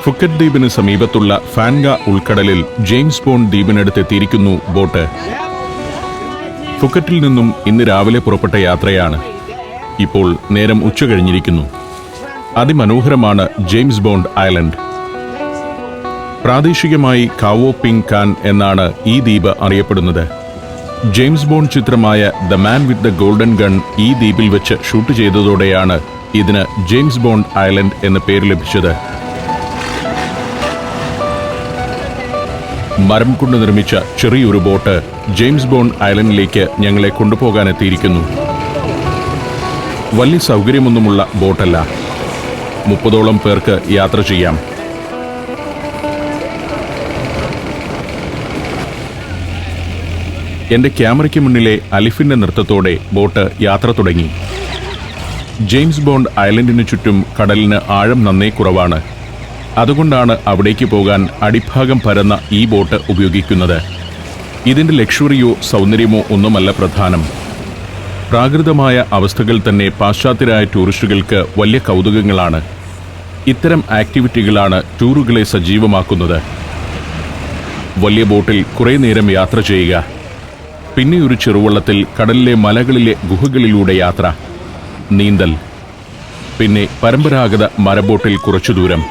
Phuket ദ്വീപിന് സമീപത്തുള്ള ഫാൻഗ ഉൾക്കടലിൽ James bond ദ്വീപിനടുത്തെത്തിയിരിക്കുന്നു boat. ഫുക്കറ്റിൽ നിന്നും ഇന്ന് രാവിലെ പുറപ്പെട്ട യാത്രയാണ്. ഇപ്പോൾ നേരം ഉച്ച കഴിഞ്ഞിരിക്കുന്നു. അതിമനോഹരമാണ് ജെയിംസ് ബോണ്ട് ഐലൻഡ്. പ്രാദേശികമായി കാവോ പിങ് കാൻ എന്നാണ് ഈ ദ്വീപ് അറിയപ്പെടുന്നത്. ജെയിംസ് ബോണ്ട് ചിത്രമായ the man with the golden gun ഈ ദ്വീപിൽ വെച്ച് ഷൂട്ട് ചെയ്തതോടെയാണ് ഇതിന് ജെയിംസ് ബോണ്ട് ഐലൻഡ് എന്ന പേര് ലഭിച്ചത്. മരം കൊണ്ട് നിർമ്മിച്ച ചെറിയൊരു ബോട്ട് ജെയിംസ് ബോണ്ട് ഐലൻഡിലേക്ക് ഞങ്ങളെ കൊണ്ടുപോകാനെത്തിയിരിക്കുന്നു. വലിയ സൗകര്യമൊന്നുമുള്ള ബോട്ടല്ല. 30ഓളം പേർക്ക് യാത്ര ചെയ്യാം. എന്റെ ക്യാമറയ്ക്ക് മുന്നിലെ അലിഫിന്റെ നൃത്തത്തോടെ ബോട്ട് യാത്ര തുടങ്ങി. ജെയിംസ് ബോണ്ട് ഐലൻഡിനു ചുറ്റും കടലിന് ആഴം നന്നേ കുറവാണ്. അതുകൊണ്ടാണ് അവിടേക്ക് പോകാൻ അടിഭാഗം പരന്ന ഈ ബോട്ട് ഉപയോഗിക്കുന്നത്. ഇതിന്റെ ലക്ഷറിയോ സൗന്ദര്യമോ ഒന്നുമല്ല പ്രധാനം. പ്രാകൃതമായ അവസ്ഥകൾ തന്നെ പാശ്ചാത്യരായ ടൂറിസ്റ്റുകൾക്ക് വലിയ കൗതുകങ്ങളാണ്. ഇത്തരം ആക്ടിവിറ്റികളാണ് ടൂറുകളെ സജീവമാക്കുന്നത്. വലിയ ബോട്ടിൽ കുറേ നേരം യാത്ര ചെയ്യുക, പിന്നെ ഒരു ചെറുവള്ളത്തിൽ കടലിലെ മലകളിലെ ഗുഹകളിലൂടെ യാത്ര, നീന്തൽ, പിന്നെ പരമ്പരാഗത മരബോട്ടിൽ കുറച്ചു ദൂരം.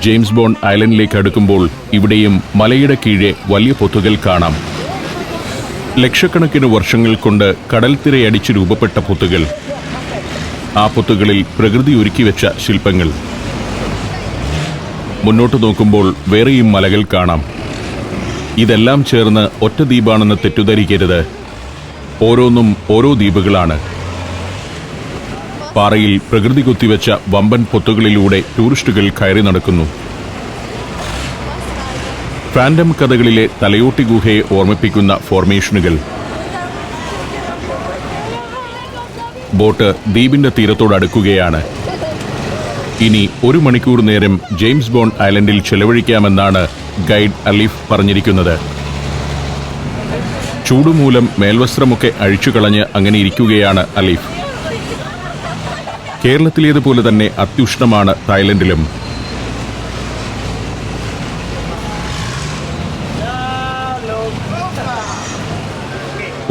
ജെയിംസ് ബോണ്ട് ഐലൻഡിലേക്ക് അടുക്കുമ്പോൾ ഇവിടെയും മലയുടെ കീഴെ വലിയ പൊത്തുകൾ കാണാം. ലക്ഷക്കണക്കിന് വർഷങ്ങൾ കൊണ്ട് കടൽ തിരയടിച്ച് രൂപപ്പെട്ട പൊത്തുകൾ. ആ പൊത്തുകളിൽ പ്രകൃതി ഒരുക്കിവെച്ച ശില്പങ്ങൾ. മുന്നോട്ട് നോക്കുമ്പോൾ വേറെയും മലകൾ കാണാം. ഇതെല്ലാം ചേർന്ന് ഒറ്റ ദ്വീപാണെന്ന് തെറ്റിദ്ധരിക്കരുത്. ഓരോന്നും ഓരോ ദ്വീപുകളാണ്. പാറയിൽ പ്രകൃതി കൊത്തിവെച്ച വമ്പൻ പൊത്തുകളിലൂടെ ടൂറിസ്റ്റുകൾ കയറി നടക്കുന്നു. ഫാൻഡം കഥകളിലെ തലയോട്ടി ഗുഹയെ ഓർമ്മിപ്പിക്കുന്ന ഫോർമേഷനുകൾ. ബോട്ട് ദ്വീപിന്റെ തീരത്തോടടുക്കുകയാണ്. ഇനി 1 മണിക്കൂർ നേരം ജെയിംസ് ബോണ്ട് ഐലൻഡിൽ ചെലവഴിക്കാമെന്നാണ് ഗൈഡ് അലീഫ് പറഞ്ഞിരിക്കുന്നത്. ചൂടുമൂലം മേൽവസ്ത്രമൊക്കെ അഴിച്ചുകളഞ്ഞ് അങ്ങനെ ഇരിക്കുകയാണ് അലീഫ്. കേരളത്തിലേതുപോലെ തന്നെ അത്യുഷ്ണമാണ് തായ്ലൻഡിലും.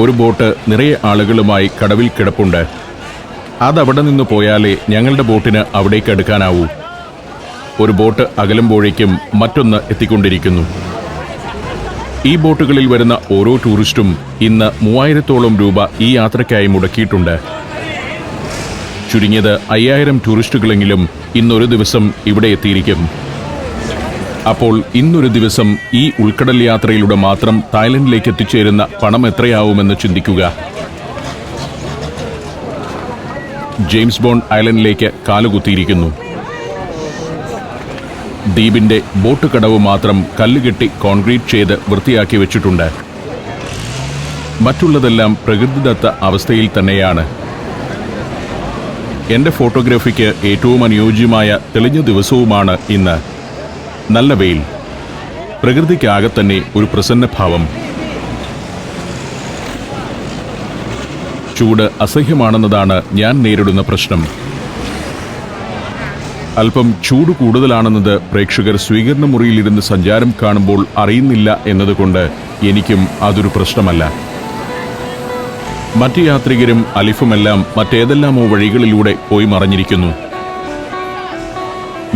ഒരു ബോട്ട് നിറയെ ആളുകളുമായി കടവിൽ കിടപ്പുണ്ട്. അതവിടെ നിന്ന് പോയാലേ ഞങ്ങളുടെ ബോട്ടിന് അവിടേക്ക് അടുക്കാനാവൂ. ഒരു ബോട്ട് അകലുമ്പോഴേക്കും മറ്റൊന്ന് എത്തിക്കൊണ്ടിരിക്കുന്നു. ഈ ബോട്ടുകളിൽ വരുന്ന ഓരോ ടൂറിസ്റ്റും ഇന്ന് 3000ഓളം രൂപ ഈ യാത്രയ്ക്കായി മുടക്കിയിട്ടുണ്ട്. ചുരുങ്ങിയത് 5000 ടൂറിസ്റ്റുകളെങ്കിലും ഇന്നൊരു ദിവസം ഇവിടെ എത്തിയിരിക്കും. അപ്പോൾ ഇന്നൊരു ദിവസം ഈ ഉൾക്കടൽ യാത്രയിലൂടെ മാത്രം തായ്ലൻഡിലേക്ക് എത്തിച്ചേരുന്ന പണം എത്രയാവുമെന്ന് ചിന്തിക്കുക. ജെയിംസ് ബോണ്ട് ഐലൻഡിലേക്ക് കാലുകുത്തിയിരിക്കുന്നു. ദ്വീപിന്റെ ബോട്ട് കടവ് മാത്രം കല്ലുകെട്ടി കോൺക്രീറ്റ് ചെയ്ത് വൃത്തിയാക്കി വെച്ചിട്ടുണ്ട്. മറ്റുള്ളതെല്ലാം പ്രകൃതിദത്ത അവസ്ഥയിൽ തന്നെയാണ്. എന്റെ ഫോട്ടോഗ്രാഫിക്ക് ഏറ്റവും അനുയോജ്യമായ തെളിഞ്ഞ ദിവസവുമാണ് ഇന്ന്. നല്ല വെയിൽ. പ്രകൃതിക്കാകെ തന്നെ ഒരു പ്രസന്നഭാവം. ചൂട് അസഹ്യമാണെന്നതാണ് ഞാൻ നേരിടുന്ന പ്രശ്നം. അല്പം ചൂട് കൂടുതലാണെന്നത് പ്രേക്ഷകർ സ്വീകരണ മുറിയിലിരുന്ന് സഞ്ചാരം കാണുമ്പോൾ അറിയുന്നില്ല എന്നതുകൊണ്ട് എനിക്കും അതൊരു പ്രശ്നമല്ല. മറ്റു യാത്രികരും അലിഫുമെല്ലാം മറ്റേതെല്ലാമോ വഴികളിലൂടെ പോയി മറഞ്ഞിരിക്കുന്നു.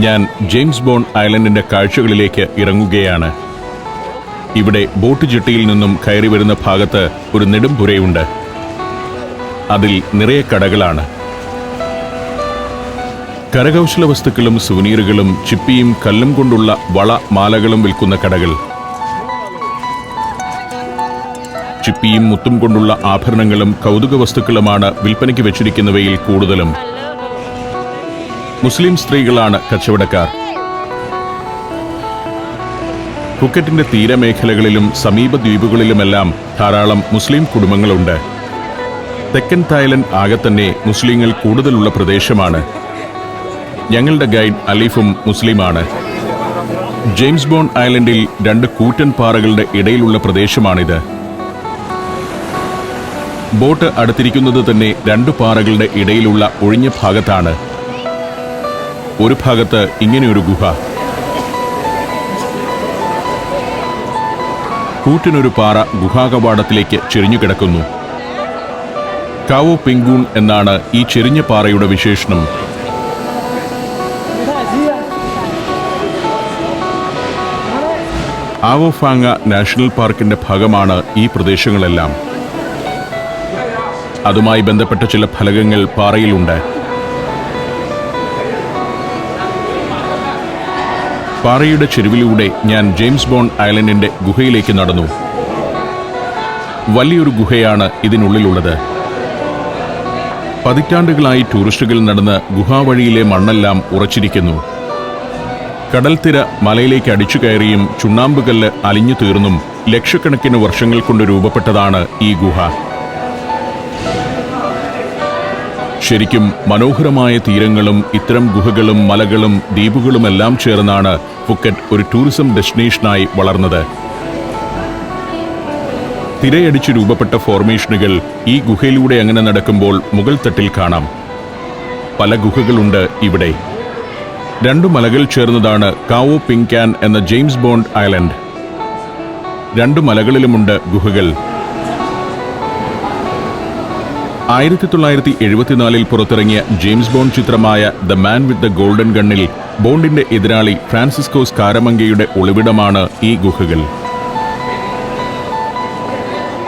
ഞാൻ ജെയിംസ് ബോണ്ട് ഐലൻഡിന്റെ കാഴ്ചകളിലേക്ക് ഇറങ്ങുകയാണ്. ഇവിടെ ബോട്ട് ജെട്ടിയിൽ നിന്നും കയറി വരുന്ന ഭാഗത്ത് ഒരു നെടുംപുരയുണ്ട്. അതിൽ നിറയെ കടകളാണ്. കരകൗശല വസ്തുക്കളും സുവനീറുകളും ചിപ്പിയും കല്ലും കൊണ്ടുള്ള വള മാലകളും വിൽക്കുന്ന കടകൾ. ചിപ്പിയും മുത്തും കൊണ്ടുള്ള ആഭരണങ്ങളും കൗതുക വസ്തുക്കളുമാണ് വിൽപ്പനയ്ക്ക് വെച്ചിരിക്കുന്നവയിൽ കൂടുതലും. മുസ്ലിം സ്ത്രീകളാണ് കച്ചവടക്കാർ. ഫുക്കറ്റിന്റെ തീരമേഖലകളിലും സമീപ ദ്വീപുകളിലുമെല്ലാം ധാരാളം മുസ്ലിം കുടുംബങ്ങളുണ്ട്. തെക്കൻ തായ്ലൻഡ് ആകെ തന്നെ മുസ്ലിങ്ങൾ കൂടുതലുള്ള പ്രദേശമാണ്. ഞങ്ങളുടെ ഗൈഡ് അലീഫും മുസ്ലിമാണ്. ജെയിംസ് ബോണ്ട് ഐലൻഡിൽ 2 കൂറ്റൻ പാറകളുടെ ഇടയിലുള്ള പ്രദേശമാണിത്. ബോട്ട് അടുത്തിരിക്കുന്നത് തന്നെ 2 പാറകളുടെ ഇടയിലുള്ള ഒഴിഞ്ഞ ഭാഗത്താണ്. ഒരു ഭാഗത്ത് ഇങ്ങനെയൊരു ഗുഹ, കൂറ്റിനൊരു പാറ ഗുഹാകവാടത്തിലേക്ക് ചെരിഞ്ഞു കിടക്കുന്നു. കാവോ പിങ്കൂൺ എന്നാണ് ഈ ചെരിഞ്ഞ പാറയുടെ വിശേഷണം. ആവോഫാങ്ങ നാഷണൽ പാർക്കിന്റെ ഭാഗമാണ് ഈ പ്രദേശങ്ങളെല്ലാം. അതുമായി ബന്ധപ്പെട്ട ചില ഫലകങ്ങൾ പാറയിലുണ്ട്. പാറയുടെ ചെരുവിലൂടെ ഞാൻ ജെയിംസ് ബോണ്ട് ഐലൻഡിന്റെ ഗുഹയിലേക്ക് നടന്നു. വലിയൊരു ഗുഹയാണ് ഇതിനുള്ളിലുള്ളത്. പതിറ്റാണ്ടുകളായി ടൂറിസ്റ്റുകൾ നടന്ന് ഗുഹാവഴിയിലെ മണ്ണെല്ലാം ഉറച്ചിരിക്കുന്നു. കടൽത്തിര മലയിലേക്ക് അടിച്ചു കയറിയും ചുണ്ണാമ്പുകല്ല് അലിഞ്ഞു തീർന്നും ലക്ഷക്കണക്കിന് വർഷങ്ങൾ കൊണ്ട് രൂപപ്പെട്ടതാണ് ഈ ഗുഹ. ശരിക്കും മനോഹരമായ തീരങ്ങളും ഇത്തരം ഗുഹകളും മലകളും ദ്വീപുകളുമെല്ലാം ചേർന്നാണ് ഫുക്കറ്റ് ഒരു ടൂറിസം ഡെസ്റ്റിനേഷനായി വളർന്നത്. തിരയടിച്ച് രൂപപ്പെട്ട ഫോർമേഷനുകൾ ഈ ഗുഹയിലൂടെ അങ്ങനെ നടക്കുമ്പോൾ മുകൾ തട്ടിൽ കാണാം. പല ഗുഹകളുണ്ട് ഇവിടെ. 2 മലകൾ ചേർന്നതാണ് കാവോ പിങ്കാൻ എന്ന ജെയിംസ് ബോണ്ട് ഐലൻഡ്. 2 മലകളിലുമുണ്ട് ഗുഹകൾ. 1974 പുറത്തിറങ്ങിയ ജെയിംസ് ബോണ്ട് ചിത്രമായ the man with the golden ഗണ്ണിൽ ബോണ്ടിന്റെ എതിരാളി ഫ്രാൻസിസ്കോ സ്കാരമംഗയുടെ ഒളിവിടമാണ് ഈ ഗുഹകൾ.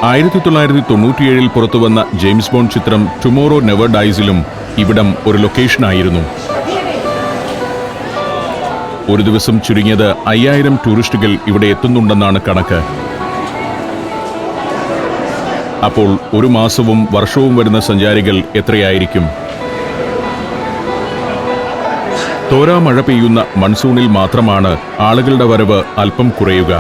1997 പുറത്തുവന്ന ജെയിംസ് ബോണ്ട് ചിത്രം ടുമോറോ നെവർ ഡൈസിലും ഇവിടം ഒരു ലൊക്കേഷനായിരുന്നു. ഒരു ദിവസം ചുരുങ്ങിയത് 5000 ടൂറിസ്റ്റുകൾ ഇവിടെ എത്തുന്നുണ്ടെന്നാണ് കണക്ക്. അപ്പോൾ ഒരു മാസവും വർഷവും വരുന്ന സഞ്ചാരികൾ എത്രയായിരിക്കും? തോരാ മഴ പെയ്യുന്ന മൺസൂണിൽ മാത്രമാണ് ആളുകളുടെ വരവ് അല്പം കുറയുക.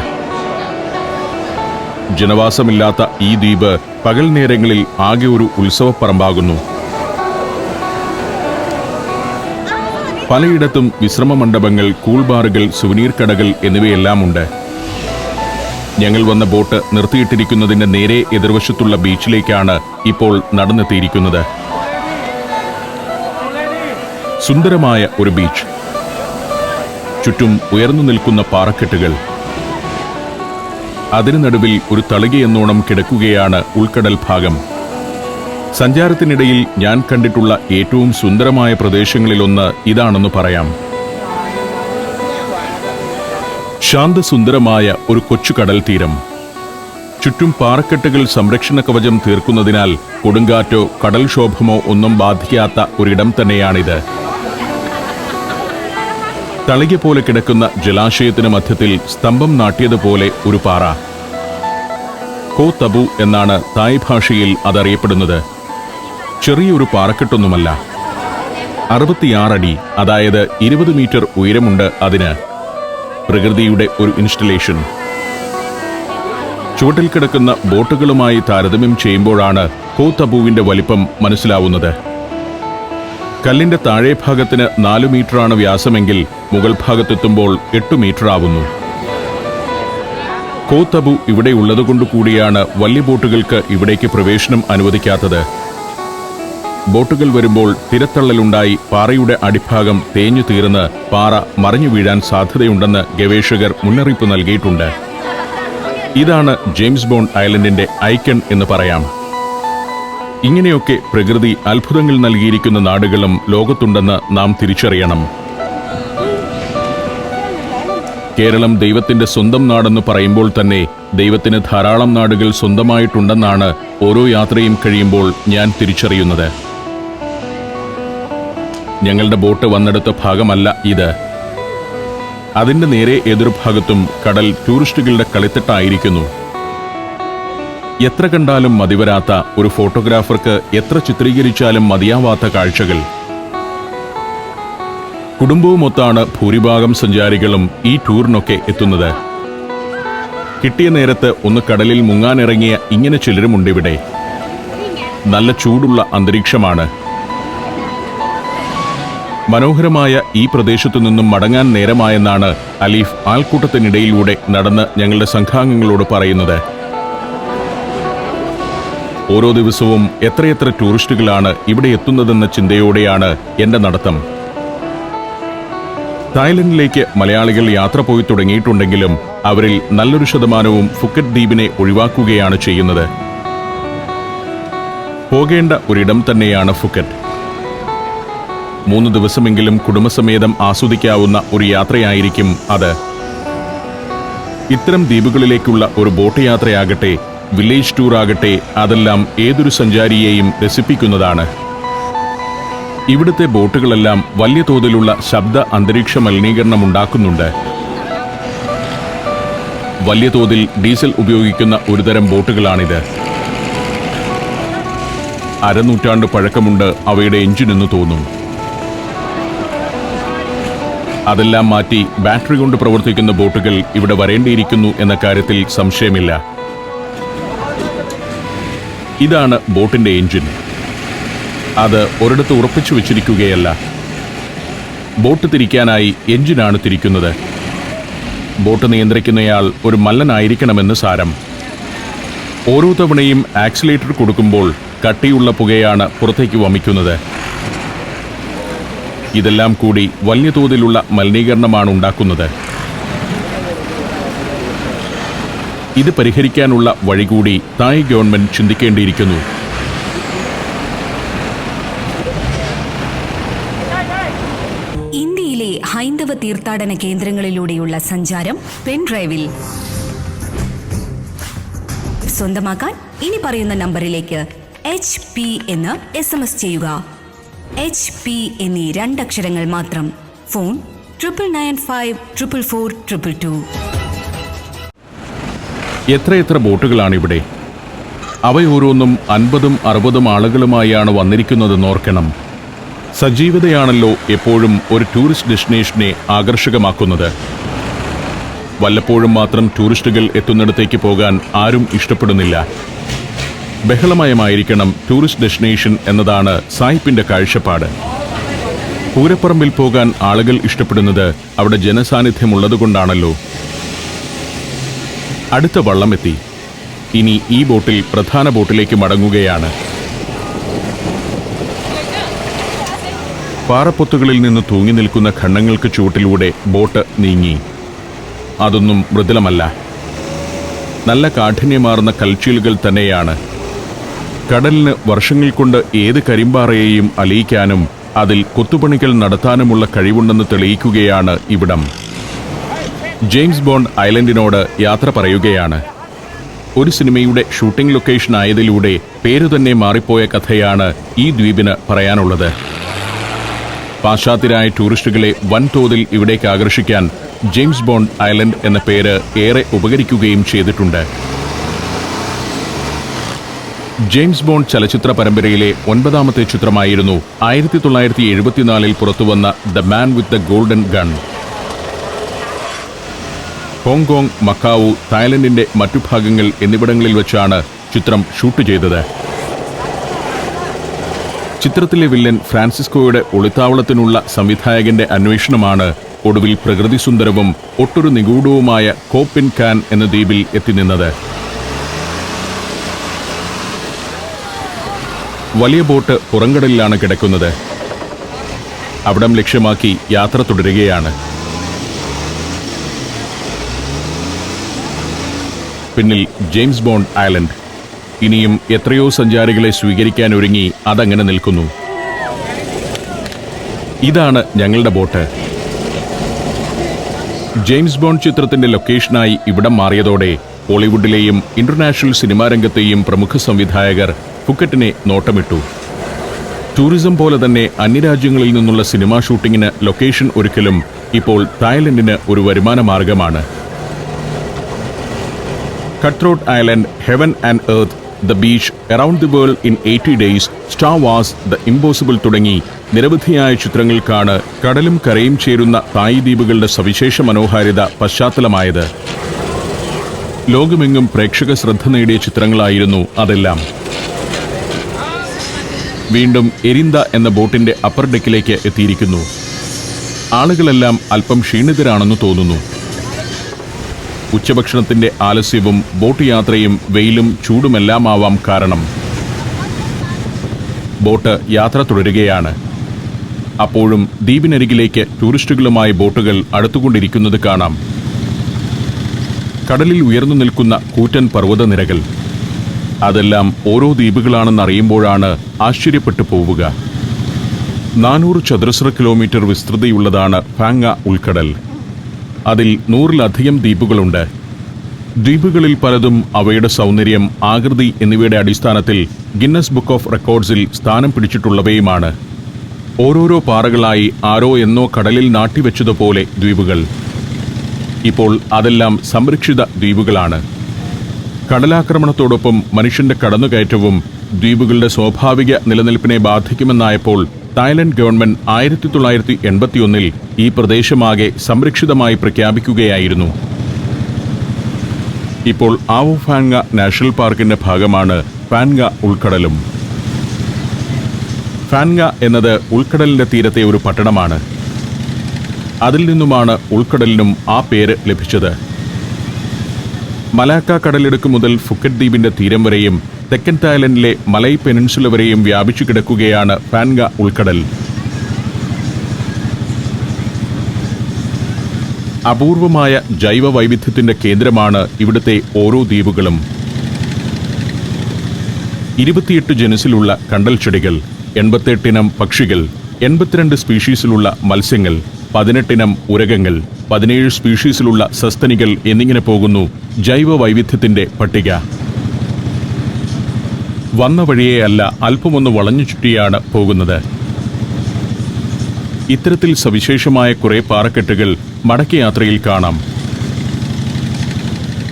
ജനവാസമില്ലാത്ത ഈ ദ്വീപ് പകൽ നേരങ്ങളിൽ ആകെ ഒരു ഉത്സവപ്പറമ്പാകുന്നു. പലയിടത്തും വിശ്രമ മണ്ഡപങ്ങൾ, കൂൾ ബാറുകൾ, സുവനീർ കടകൾ എന്നിവയെല്ലാം ഉണ്ട്. ഞങ്ങൾ വന്ന ബോട്ട് നിർത്തിയിട്ടിരിക്കുന്നതിന്റെ നേരെ എതിർവശത്തുള്ള ബീച്ചിലേക്കാണ് ഇപ്പോൾ നടന്നെത്തിയിരിക്കുന്നത്. സുന്ദരമായ ഒരു ബീച്ച്, ചുറ്റും ഉയർന്നു നിൽക്കുന്ന പാറക്കെട്ടുകൾ, അതിനു നടുവിൽ ഒരു തളികയെന്നോണം കിടക്കുകയാണ് ഉൾക്കടൽ ഭാഗം. സഞ്ചാരത്തിനിടയിൽ ഞാൻ കണ്ടിട്ടുള്ള ഏറ്റവും സുന്ദരമായ പ്രദേശങ്ങളിലൊന്ന് ഇതാണെന്ന് പറയാം. ശാന്തസുന്ദരമായ ഒരു കൊച്ചു കടൽ തീരം. ചുറ്റും പാറക്കെട്ടുകൾ സംരക്ഷണ കവചം തീർക്കുന്നതിനാൽ കൊടുങ്കാറ്റോ കടൽക്ഷോഭമോ ഒന്നും ബാധിക്കാത്ത ഒരിടം തന്നെയാണിത്. തളിക പോലെ കിടക്കുന്ന ജലാശയത്തിന് മധ്യത്തിൽ സ്തംഭം നാട്ടിയതുപോലെ ഒരു പാറ. കോ തബു എന്നാണ് തായ് ഭാഷയിൽ അതറിയപ്പെടുന്നത്. ചെറിയൊരു പാറക്കെട്ടൊന്നുമല്ല. 66 അടി, അതായത് 20 മീറ്റർ ഉയരമുണ്ട് അതിന്. പ്രകൃതിയുടെ ഒരു ഇൻസ്റ്റലേഷൻ. ചുവട്ടിൽ കിടക്കുന്ന ബോട്ടുകളുമായി താരതമ്യം ചെയ്യുമ്പോഴാണ് കോ തബുവിന്റെ വലിപ്പം മനസ്സിലാവുന്നത്. കല്ലിന്റെ താഴെ ഭാഗത്തിന് 4 മീറ്ററാണ് വ്യാസമെങ്കിൽ മുകൾ ഭാഗത്തെത്തുമ്പോൾ 8 മീറ്റർ ആവുന്നു. കോ തബു ഇവിടെ ഉള്ളതുകൊണ്ട് കൂടിയാണ് വലിയ ബോട്ടുകൾക്ക് ഇവിടേക്ക് പ്രവേശനം അനുവദിക്കാത്തത്. ബോട്ടുകൾ വരുമ്പോൾ തിരത്തള്ളലുണ്ടായി പാറയുടെ അടിഭാഗം തേഞ്ഞു തീർന്ന് പാറ മറിഞ്ഞു വീഴാൻ സാധ്യതയുണ്ടെന്ന് ഗവേഷകർ മുന്നറിയിപ്പ് നൽകിയിട്ടുണ്ട്. ഇതാണ് ജെയിംസ് ബോണ്ട് ഐലൻഡിന്റെ ഐക്കൺ എന്ന് പറയാം. ഇങ്ങനെയൊക്കെ പ്രകൃതി അത്ഭുതങ്ങൾ നൽകിയിരിക്കുന്ന നാടുകളും ലോകത്തുണ്ടെന്ന് നാം തിരിച്ചറിയണം. കേരളം ദൈവത്തിന്റെ സ്വന്തം നാടെന്ന് പറയുമ്പോൾ തന്നെ ദൈവത്തിന് ധാരാളം നാടുകൾ സ്വന്തമായിട്ടുണ്ടെന്നാണ് ഓരോ യാത്രയും കഴിയുമ്പോൾ ഞാൻ തിരിച്ചറിയുന്നത്. ഞങ്ങളുടെ ബോട്ട് വന്നെടുത്ത ഭാഗമല്ല ഇത്. അതിന്റെ നേരെ എതിർഭാഗത്തും കടൽ ടൂറിസ്റ്റുകളുടെ കളിത്തട്ടായിരിക്കുന്നു. എത്ര കണ്ടാലും മതിവരാത്ത ഒരു ഫോട്ടോഗ്രാഫർക്ക് എത്ര ചിത്രീകരിച്ചാലും മതിയാവാത്ത കാഴ്ചകൾ. കുടുംബവുമൊത്താണ് ഭൂരിഭാഗം സഞ്ചാരികളും ഈ ടൂറിനൊക്കെ എത്തുന്നത്. കിട്ടിയ നേരത്ത് ഒന്ന് കടലിൽ മുങ്ങാനിറങ്ങിയ ഇങ്ങനെ ചിലരുമുണ്ടിവിടെ. നല്ല ചൂടുള്ള അന്തരീക്ഷമാണ്. മനോഹരമായ ഈ പ്രദേശത്തു നിന്നും മടങ്ങാൻ നേരമായെന്നാണ് അലീഫ് ആൾക്കൂട്ടത്തിനിടയിലൂടെ നടന്ന് ഞങ്ങളുടെ സംഘാംഗങ്ങളോട് പറയുന്നത്. ഓരോ ദിവസവും എത്രയെത്ര ടൂറിസ്റ്റുകളാണ് ഇവിടെ എത്തുന്നതെന്ന ചിന്തയോടെയാണ് എന്റെ നടത്തം. തായ്ലൻഡിലേക്ക് മലയാളികൾ യാത്ര പോയി തുടങ്ങിയിട്ടുണ്ടെങ്കിലും അവരിൽ നല്ലൊരു ശതമാനവും ഫുക്കറ്റ് ദ്വീപിനെ ഒഴിവാക്കുകയാണ് ചെയ്യുന്നത്. പോകേണ്ട ഒരിടം തന്നെയാണ് ഫുക്കറ്റ്. 3 ദിവസമെങ്കിലും കുടുംബസമേതം ആസ്വദിക്കാവുന്ന ഒരു യാത്രയായിരിക്കും അത്. ഇത്തരം ദ്വീപുകളിലേക്കുള്ള ഒരു ബോട്ട് യാത്രയാകട്ടെ, വില്ലേജ് ടൂർ ആകട്ടെ, അതെല്ലാം ഏതൊരു സഞ്ചാരിയെയും രസിപ്പിക്കുന്നതാണ്. ഇവിടുത്തെ ബോട്ടുകളെല്ലാം വലിയ തോതിലുള്ള ശബ്ദ അന്തരീക്ഷ മലിനീകരണം ഉണ്ടാക്കുന്നുണ്ട്. വലിയ തോതിൽ ഡീസൽ ഉപയോഗിക്കുന്ന ഒരുതരം ബോട്ടുകളാണിത്. അരനൂറ്റാണ്ട് പഴക്കമുണ്ട് അവയുടെ എഞ്ചിനെന്ന് തോന്നും. അതെല്ലാം മാറ്റി ബാറ്ററി കൊണ്ട് പ്രവർത്തിക്കുന്ന ബോട്ടുകൾ ഇവിടെ വരേണ്ടിയിരിക്കുന്നു എന്ന കാര്യത്തിൽ സംശയമില്ല. ഇതാണ് ബോട്ടിന്റെ എഞ്ചിൻ. അത് ഒരിടത്ത് ഉറപ്പിച്ചു വെച്ചിരിക്കുകയല്ല. ബോട്ട് തിരിക്കാനായി എഞ്ചിനാണ് തിരിക്കുന്നത്. ബോട്ട് നിയന്ത്രിക്കുന്നയാൾ ഒരു മല്ലനായിരിക്കണമെന്ന് സാരം. ഓരോ തവണയും ആക്സിലേറ്റർ കൊടുക്കുമ്പോൾ കട്ടിയുള്ള പുകയാണ് പുറത്തേക്ക് വമിക്കുന്നത്. ഇതെല്ലാം കൂടി വലിയ തോതിലുള്ള മലിനീകരണമാണ് ഉണ്ടാക്കുന്നത്. ഇത് പരിഹരിക്കാനുള്ള വഴി കൂടി തായ് ഗവൺമെന്റ് ചിന്തിക്കേണ്ടിയിരിക്കുന്നു. ഇന്ത്യയിലെ ഹൈന്ദവ തീർത്ഥാടന കേന്ദ്രങ്ങളിലൂടെയുള്ള സഞ്ചാരം പെൻഡ്രൈവിൽ സ്വന്തമാക്കാൻ ഇനി പറയുന്ന നമ്പറിലേക്ക് HP എന്ന് SMS ചെയ്യുക. HP എന്നീ 2 അക്ഷരങ്ങൾ മാത്രം. ഫോൺ 9995444222. എത്രയെത്ര ബോട്ടുകളാണിവിടെ. അവയോരോന്നും 50ഉം 60ഉം ആളുകളുമായാണ് വന്നിരിക്കുന്നതെന്ന് ഓർക്കണം. സജീവതയാണല്ലോ എപ്പോഴും ഒരു ടൂറിസ്റ്റ് ഡെസ്റ്റിനേഷനെ ആകർഷകമാക്കുന്നത്. വല്ലപ്പോഴും മാത്രം ടൂറിസ്റ്റുകൾ എത്തുന്നിടത്തേക്ക് പോകാൻ ആരും ഇഷ്ടപ്പെടുന്നില്ല. ബഹളമയമായിരിക്കണം ടൂറിസ്റ്റ് ഡെസ്റ്റിനേഷൻ എന്നതാണ് സായിപ്പിന്റെ കാഴ്ചപ്പാട്. പൂരപ്പറമ്പിൽ പോകാൻ ആളുകൾ ഇഷ്ടപ്പെടുന്നത് അവിടെ ജനസാന്നിധ്യമുള്ളതുകൊണ്ടാണല്ലോ. അടുത്ത വള്ളമെത്തി. ഇനി ഈ ബോട്ടിൽ പ്രധാന ബോട്ടിലേക്ക് മടങ്ങുകയാണ്. പാറപ്പൊത്തുകളിൽ നിന്ന് തൂങ്ങി നിൽക്കുന്ന ഖണ്ഡങ്ങൾക്ക് ചുവട്ടിലൂടെ ബോട്ട് നീങ്ങി. അതൊന്നും മൃദുലമല്ല, നല്ല കാഠിന്യമാർന്ന കൽച്ചീലുകൾ തന്നെയാണ്. കടലിന് വർഷങ്ങൾ കൊണ്ട് ഏത് കരിമ്പാറയെയും അലിയിക്കാനും അതിൽ കൊത്തുപണികൾ നടത്താനുമുള്ള കഴിവുണ്ടെന്ന് തെളിയിക്കുകയാണ് ഇവിടം. ജെയിംസ് ബോണ്ട് ഐലൻഡിനോട് യാത്ര പറയുകയാണ്. ഒരു സിനിമയുടെ ഷൂട്ടിംഗ് ലൊക്കേഷൻ ആയതിലൂടെ പേരു തന്നെ മാറിപ്പോയ കഥയാണ് ഈ ദ്വീപിന് പറയാനുള്ളത്. പാശ്ചാത്യരായ ടൂറിസ്റ്റുകളെ വൻതോതിൽ ഇവിടേക്ക് ആകർഷിക്കാൻ ജെയിംസ് ബോണ്ട് ഐലൻഡ് എന്ന പേര് ഏറെ ഉപകരിക്കുകയും ചെയ്തിട്ടുണ്ട്. ജെയിംസ് ബോണ്ട് ചലച്ചിത്ര പരമ്പരയിലെ 9ാമത്തെ ചിത്രമായിരുന്നു 1974 പുറത്തുവന്ന the man with the golden gun. Hong Kong, Macau, തായ്ലൻഡിന്റെ മറ്റു ഭാഗങ്ങൾ എന്നിവിടങ്ങളിൽ വെച്ചാണ് ചിത്രം ഷൂട്ട് ചെയ്തത്. ചിത്രത്തിലെ വില്ലൻ ഫ്രാൻസിസ്കോയുടെ ഒളിത്താവളത്തിനുള്ള സംവിധായകന്റെ അന്വേഷണമാണ് ഒടുവിൽ പ്രകൃതിസുന്ദരവും ഒട്ടൊരു നിഗൂഢവുമായ കോ പിൻ കാൻ എന്ന ദ്വീപിൽ എത്തിനിന്നത്. വലിയ ബോട്ട് പുറംകടലിലാണ് കിടക്കുന്നത്. അവിടം ലക്ഷ്യമാക്കി യാത്ര തുടരുകയാണ്. പിന്നിൽ ജെയിംസ് ബോണ്ട് ഐലൻഡ്. ഇനിയും എത്രയോ സഞ്ചാരികളെ സ്വീകരിക്കാൻ ഒരുങ്ങി അതങ്ങനെ നിൽക്കുന്നു. ഇതാണ് ഞങ്ങളുടെ ബോട്ട്. ജെയിംസ് ബോണ്ട് ചിത്രത്തിന്റെ ലൊക്കേഷനായി ഇവിടം മാറിയതോടെ ഹോളിവുഡിലെയും ഇന്റർനാഷണൽ സിനിമാ രംഗത്തെയും പ്രമുഖ സംവിധായകർ ഫുക്കറ്റിനെ നോട്ടമിട്ടു. ടൂറിസം പോലെ തന്നെ അന്യരാജ്യങ്ങളിൽ നിന്നുള്ള സിനിമാ ഷൂട്ടിങ്ങിന് ലൊക്കേഷൻ ഒരുക്കലും ഇപ്പോൾ തായ്ലൻഡിന് ഒരു വരുമാന മാർഗമാണ്. Cutthroat island, heaven and earth, the beach, around the world in 80 days, star wars, the impossible തുടങ്ങി നിരവധിയായ ചിത്രങ്ങൾക്കാണ് കടലും കരയും ചേരുന്ന തായ് ദ്വീപുകളുടെ സവിശേഷ മനോഹാരിത പശ്ചാത്തലമായത്. ലോകമെങ്ങും പ്രേക്ഷക ശ്രദ്ധ നേടിയ ചിത്രങ്ങളായിരുന്നു അതെല്ലാം. വീണ്ടും എരിന്ത എന്ന ബോട്ടിന്റെ അപ്പർ ഡെക്കിലേക്ക് എത്തിയിരിക്കുന്നു. ആളുകളെല്ലാം അല്പം ക്ഷീണിതരാണെന്ന് തോന്നുന്നു. ഉച്ചഭക്ഷണത്തിന്റെ ആലസ്യവും ബോട്ട് യാത്രയും വെയിലും ചൂടുമെല്ലാമാവാം കാരണം. ബോട്ട് യാത്ര തുടരുകയാണ്. അപ്പോഴും ദ്വീപിനരികിലേക്ക് ടൂറിസ്റ്റുകളുമായി ബോട്ടുകൾ അടുത്തുകൊണ്ടിരിക്കുന്നത് കാണാം. കടലിൽ ഉയർന്നു നിൽക്കുന്ന കൂറ്റൻ പർവ്വതനിരകൾ, അതെല്ലാം ഓരോ ദ്വീപുകളാണെന്നറിയുമ്പോഴാണ് ആശ്ചര്യപ്പെട്ടു പോവുക. 400 ചതുരശ്ര കിലോമീറ്റർ വിസ്തൃതിയുള്ളതാണ് ഫാങ്ഗ ഉൾക്കടൽ. അതിൽ 100-ലധികം ദ്വീപുകളുണ്ട്. ദ്വീപുകളിൽ പലതും അവയുടെ സൗന്ദര്യം, ആകൃതി എന്നിവയുടെ അടിസ്ഥാനത്തിൽ ഗിന്നസ് ബുക്ക് ഓഫ് റെക്കോർഡ്സിൽ സ്ഥാനം പിടിച്ചിട്ടുള്ളവയുമാണ്. ഓരോരോ പാറകളായി ആരോ എന്നോ കടലിൽ നാട്ടിവെച്ചതുപോലെ ദ്വീപുകൾ. ഇപ്പോൾ അതെല്ലാം സംരക്ഷിത ദ്വീപുകളാണ്. കടലാക്രമണത്തോടൊപ്പം മനുഷ്യന്റെ കടന്നുകയറ്റവും ദ്വീപുകളുടെ സ്വാഭാവിക നിലനിൽപ്പിനെ ബാധിക്കുമെന്നായപ്പോൾ തായ്ലൻഡ് ഗവൺമെന്റ് 1981 ഈ പ്രദേശമാകെ സംരക്ഷിതമായി പ്രഖ്യാപിക്കുകയായിരുന്നു. ഇപ്പോൾ ആവോ ഫാങ്ഗ നാഷണൽ പാർക്കിന്റെ ഭാഗമാണ് ഫാൻഗ ഉൾക്കടലും. ഫാൻഗ എന്നത് ഉൾക്കടലിന്റെ തീരത്തെ ഒരു പട്ടണമാണ്. അതിൽ നിന്നുമാണ് ഉൾക്കടലിനും ആ പേര് ലഭിച്ചത്. മലാക്ക കടലിടുക്ക് മുതൽ ഫുക്കറ്റ് ദ്വീപിന്റെ തീരം വരെയും തെക്കൻ തായ്ലൻഡിലെ മലൈ പെനിൻസുല വരെയും വ്യാപിച്ചു കിടക്കുകയാണ് ഫാൻഗ ഉൾക്കടൽ. അപൂർവമായ ജൈവ വൈവിധ്യത്തിന്റെ കേന്ദ്രമാണ് ഇവിടുത്തെ ഓരോ ദ്വീപുകളും. 28 ജനുസിലുള്ള കണ്ടൽ ചെടികൾ, 88 ഇനം പക്ഷികൾ, 82 സ്പീഷീസിലുള്ള മത്സ്യങ്ങൾ, 18 ഇനം ഉരകങ്ങൾ, 17 സ്പീഷീസിലുള്ള സസ്തനികൾ എന്നിങ്ങനെ പോകുന്നു ജൈവ വൈവിധ്യത്തിന്റെ പട്ടിക. വന്ന വഴിയേ അല്ല, അല്പമൊന്ന് വളഞ്ഞു ചുറ്റിയാണ് പോകുന്നത്. ഇത്തരത്തിൽ സവിശേഷമായ കുറെ പാറക്കെട്ടുകൾ മടക്കയാത്രയിൽ കാണാം.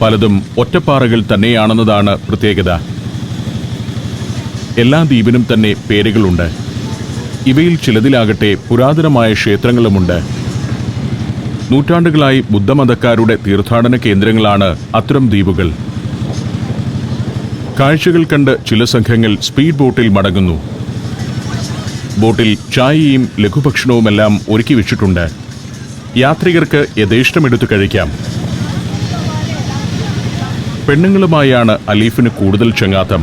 പലതും ഒറ്റപ്പാറകൾ തന്നെയാണെന്നതാണ് പ്രത്യേകത. എല്ലാ ദ്വീപിനും തന്നെ പേരുകളുണ്ട്. ഇവയിൽ ചിലതിലാകട്ടെ പുരാതനമായ ക്ഷേത്രങ്ങളുമുണ്ട്. നൂറ്റാണ്ടുകളായി ബുദ്ധമതക്കാരുടെ തീർത്ഥാടന കേന്ദ്രങ്ങളാണ് അത്തരം ദ്വീപുകൾ. കാഴ്ചകൾ കണ്ട് ചില സംഘങ്ങൾ സ്പീഡ് ബോട്ടിൽ മടങ്ങുന്നു. ബോട്ടിൽ ചായയും ലഘുഭക്ഷണവുമെല്ലാം ഒരുക്കി വെച്ചിട്ടുണ്ട്. യാത്രികർക്ക് യഥേഷ്ടമെടുത്ത് കഴിക്കാം. പെണ്ണുങ്ങളുമായാണ് അലീഫിന് കൂടുതൽ ചങ്ങാത്തം.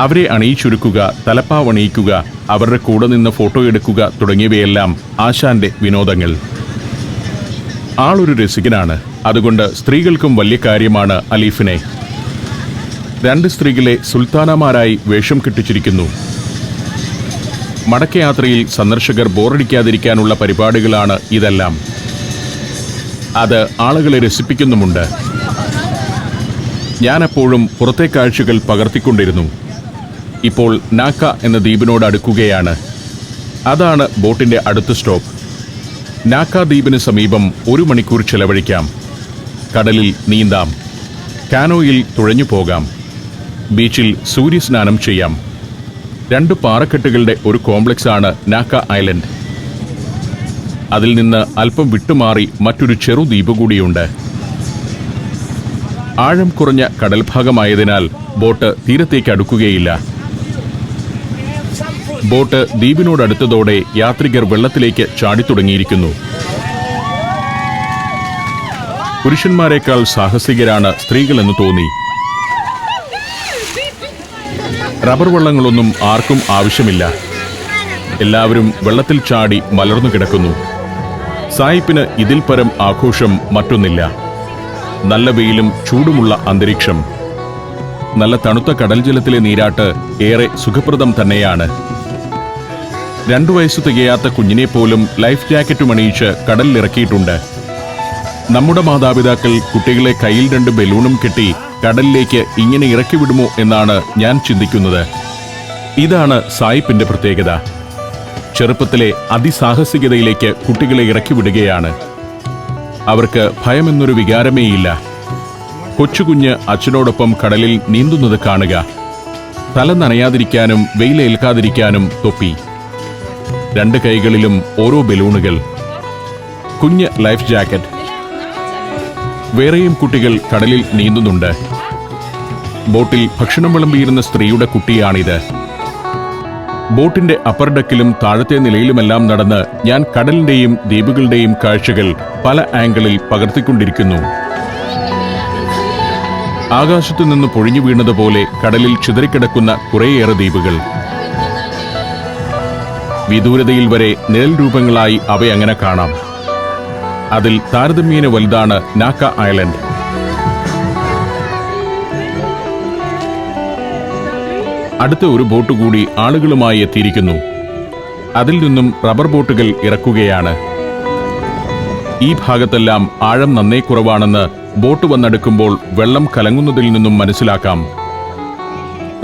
അവരെ അണിയിച്ചൊരുക്കുക, തലപ്പാവണിയിക്കുക, അവരുടെ കൂടെ നിന്ന് ഫോട്ടോ എടുക്കുക തുടങ്ങിയവയെല്ലാം ആശാന്റെ വിനോദങ്ങൾ. ആളൊരു രസികനാണ്. അതുകൊണ്ട് സ്ത്രീകൾക്കും വലിയ കാര്യമാണ് അലീഫിനെ. 2 സ്ത്രീകളെ സുൽത്താനമാരായി വേഷം കെട്ടിച്ചിരിക്കുന്നു. മടക്കയാത്രയിൽ സന്ദർശകർ ബോറടിക്കാതിരിക്കാനുള്ള പരിപാടികളാണ് ഇതെല്ലാം. അത് ആളുകളെ രസിപ്പിക്കുന്നുമുണ്ട്. ഞാനെപ്പോഴും പുറത്തെ കാഴ്ചകൾ പകർത്തിക്കൊണ്ടിരുന്നു. ഇപ്പോൾ നാക്ക എന്ന ദ്വീപിനോട് അടുക്കുകയാണ്. അതാണ് ബോട്ടിന്റെ അടുത്ത സ്റ്റോപ്പ്. നാക്ക ദ്വീപിന് സമീപം 1 മണിക്കൂർ ചെലവഴിക്കാം. കടലിൽ നീന്താം, കാനോയിൽ തുഴഞ്ഞു പോകാം, ബീച്ചിൽ സൂര്യസ്നാനം ചെയ്യാം. 2 പാറക്കെട്ടുകളുടെ ഒരു കോംപ്ലക്സാണ് നാക്ക ഐലൻഡ്. അതിൽ നിന്ന് അല്പം വിട്ടുമാറി മറ്റൊരു ചെറു ദ്വീപ് കൂടിയുണ്ട്. ആഴം കുറഞ്ഞ കടൽഭാഗമായതിനാൽ ബോട്ട് തീരത്തേക്ക് അടുക്കുകയില്ല. ബോട്ട് ദ്വീപിനോടടുത്തതോടെ യാത്രികർ വെള്ളത്തിലേക്ക് ചാടിത്തുടങ്ങിയിരിക്കുന്നു. പുരുഷന്മാരെക്കാൾ സാഹസികരാണ് സ്ത്രീകളെന്ന് തോന്നി. റബ്ബർ വള്ളങ്ങളൊന്നും ആർക്കും ആവശ്യമില്ല. എല്ലാവരും വെള്ളത്തിൽ ചാടി മലർന്നു കിടക്കുന്നു. സായിപ്പിന് ഇതിൽ പരം ആഘോഷം മറ്റൊന്നില്ല. നല്ല വെയിലും ചൂടുമുള്ള അന്തരീക്ഷം. നല്ല തണുത്ത കടൽ ജലത്തിലെ നീരാട്ട് ഏറെ സുഖപ്രദം തന്നെയാണ്. 2 വയസ്സു തികയാത്ത കുഞ്ഞിനെ പോലും ലൈഫ് ജാക്കറ്റും അണിയിച്ച് കടലിലിറക്കിയിട്ടുണ്ട്. നമ്മുടെ മാതാപിതാക്കൾ കുട്ടികളെ കയ്യിൽ 2 ബലൂണും കെട്ടി കടലിലേക്ക് ഇങ്ങനെ ഇറക്കി വിടുമോ എന്നാണ് ഞാൻ ചിന്തിക്കുന്നത്. ഇതാണ് സായിപ്പിന്റെ പ്രത്യേകത. ചെറുപ്പത്തിലെ അതിസാഹസികതയിലേക്ക് കുട്ടികളെ ഇറക്കി വിടുകയാണ്. അവർക്ക് ഭയമെന്നൊരു വികാരമേയില്ല. കൊച്ചുകുഞ്ഞ് അച്ഛനോടൊപ്പം കടലിൽ നീന്തുന്നത് കാണുക. തല നനയാതിരിക്കാനും വെയിലേൽക്കാതിരിക്കാനും തൊപ്പി. 2 കൈകളിലും ഓരോ ബലൂണുകൾ. കുഞ്ഞ് ലൈഫ് ജാക്കറ്റ്. വേറെയും കുട്ടികൾ കടലിൽ നീന്തുന്നുണ്ട്. ബോട്ടിൽ ഭക്ഷണം വിളമ്പിയിരുന്ന സ്ത്രീയുടെ കുട്ടിയാണിത്. ബോട്ടിന്റെ അപ്പർ ഡെക്കിലും താഴത്തെ നിലയിലുമെല്ലാം നടന്ന് ഞാൻ കടലിന്റെയും ദ്വീപുകളുടെയും കാഴ്ചകൾ പല ആംഗിളിൽ പകർത്തിക്കൊണ്ടിരിക്കുന്നു. ആകാശത്തു നിന്ന് പൊഴിഞ്ഞു വീണതുപോലെ കടലിൽ ചിതറിക്കിടക്കുന്ന കുറേയേറെ ദ്വീപുകൾ. വിദൂരതയിൽ വരെ നിഴൽ രൂപങ്ങളായി അവയങ്ങനെ കാണാം. അതിൽ താരതമ്യേന വലുതാണ് നാക്ക ഐലൻഡ്. അടുത്ത ഒരു ബോട്ട് കൂടി ആളുകളുമായി എത്തിയിരിക്കുന്നു. അതിൽ നിന്നും റബ്ബർ ബോട്ടുകൾ ഇറക്കുകയാണ്. ഈ ഭാഗത്തെല്ലാം ആഴം നന്നേ കുറവാണെന്ന് ബോട്ട് വന്നെടുക്കുമ്പോൾ വെള്ളം കലങ്ങുന്നതിൽ നിന്നും മനസ്സിലാക്കാം.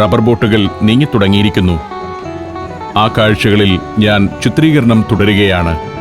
റബ്ബർ ബോട്ടുകൾ നീങ്ങിത്തുടങ്ങിയിരിക്കുന്നു. ആ കാഴ്ചകളിൽ ഞാൻ ചിത്രീകരണം തുടരുകയാണ്.